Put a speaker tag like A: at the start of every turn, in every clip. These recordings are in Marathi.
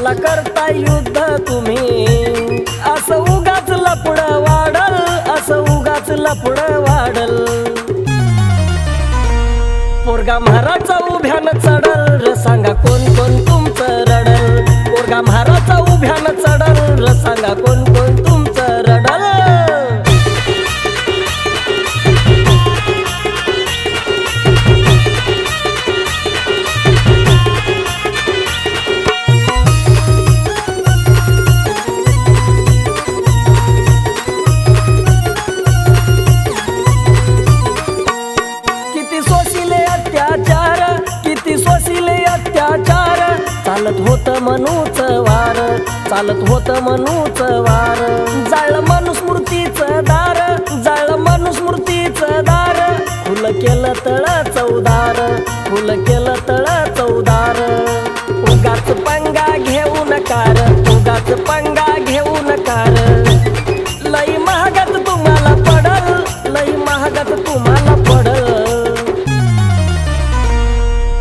A: कशाला करता युद्ध तुम्ही? असं उगाच लपड वाढल, असं उगाच लपड वाढल। पोरगा महाराचा उभ्यान चढल र सांगा कोण कोण तुमचं रडल। पोरगा महाराचा उभ्यान चढल र सांगा कोण कोण तुमचं रडल। चालत होत मनूच वार, चालत होत मनूच वार। जाळलं मनुस्मृतीचं दार, जाळलं मनुस्मृतीचं दार। फुल केलं तळ चौदार, फुल केलं तळ चौदार। उगाच पंगा घेऊ नकार, उगाच पंगा घेऊ नकार। लई महागात तुम्हाला पडल, लई महागात तुम्हाला पडल।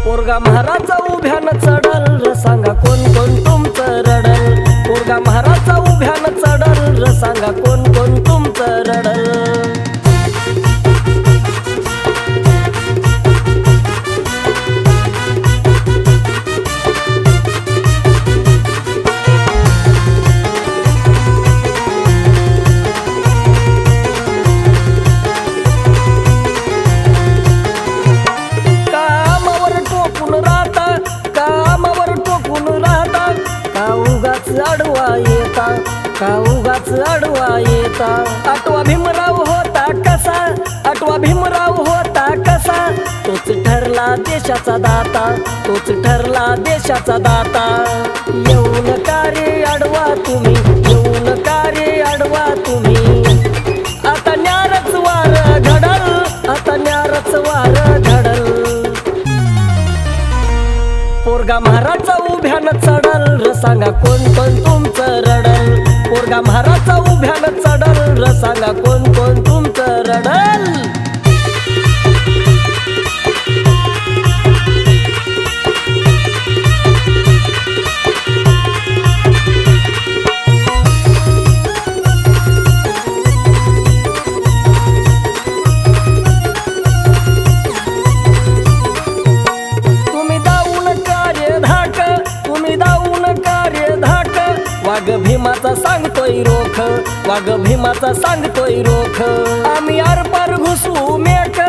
A: पोरगा महाराचा उभ्यान चढल र सांगा कोण कोण तुमचं रडल। पोरगा महाराचा उभ्यान चढल र सांगा कोण कोण तुमचं रडल। अडवा येता, का उगाच अडवा येता। आठवा भीमराव होता कसा, आठवा भीमराव होता कसा। तोच ठरला देशाचा दाता, तोच ठरला देशाचा दाता। येऊन कार्य अडवा तुम्ही, येऊन कार्य अडवा तुम्ही। आता न्यारच वार घडल, आता न्यारच वार घडल। पोरगा महाराचा उभ्यान चढल र सांगा कोण कोण तुमचं रडल। पोरगा महाराचा उभ्यान चढल र सांगा कोण कोण तुमचं रडल। वाघ भीमाचा सांगतोय रोख, वाघ भीमाचा सांगतोय रोख। आम्ही आरपार घुसू मेक,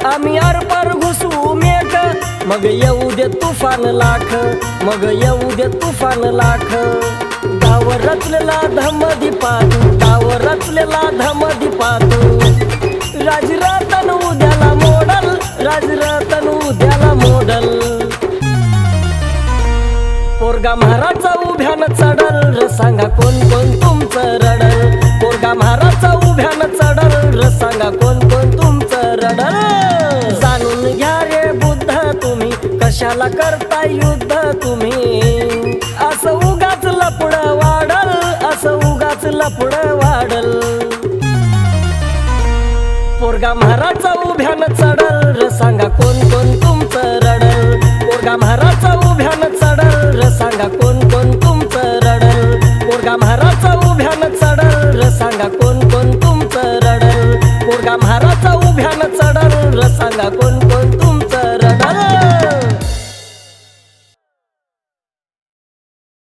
A: आम्ही आरपार घुसू मेक। मग येऊ दे तुफान लाख, मग येऊ दे तुफान लाख। गाव रचलेला धमदीपात, गाव रचलेला धमदीपात। राजरतन उद्याला मोडल, राजरतन उद्याला मोडल। पोरगा महाराचा उभ्यान चढल र सांगा कोण कोण तुमचं रडल। पोरगा महाराचा उभ्यान चढल र सांगा कोण कोण तुमचं रडल। जाणून घ्या रे बुद्ध तुम्ही, कशाला करता युद्ध तुम्ही? असं उगाच लपड वाढल, असं उगाच लपड वाढल। पोरगा महाराचा उभ्यान चढल र सांगा कोण कोण तुमचं रडल। पोरगा महाराचा उभ्यान चढल र सांगा कोण कोण तुमचं रडल। पोरगा महाराचा उभ्यान चढल र सांगा कोण कोण तुमचं रडल। पोरगा महाराचा उभ्यान चढल र सांगा कोण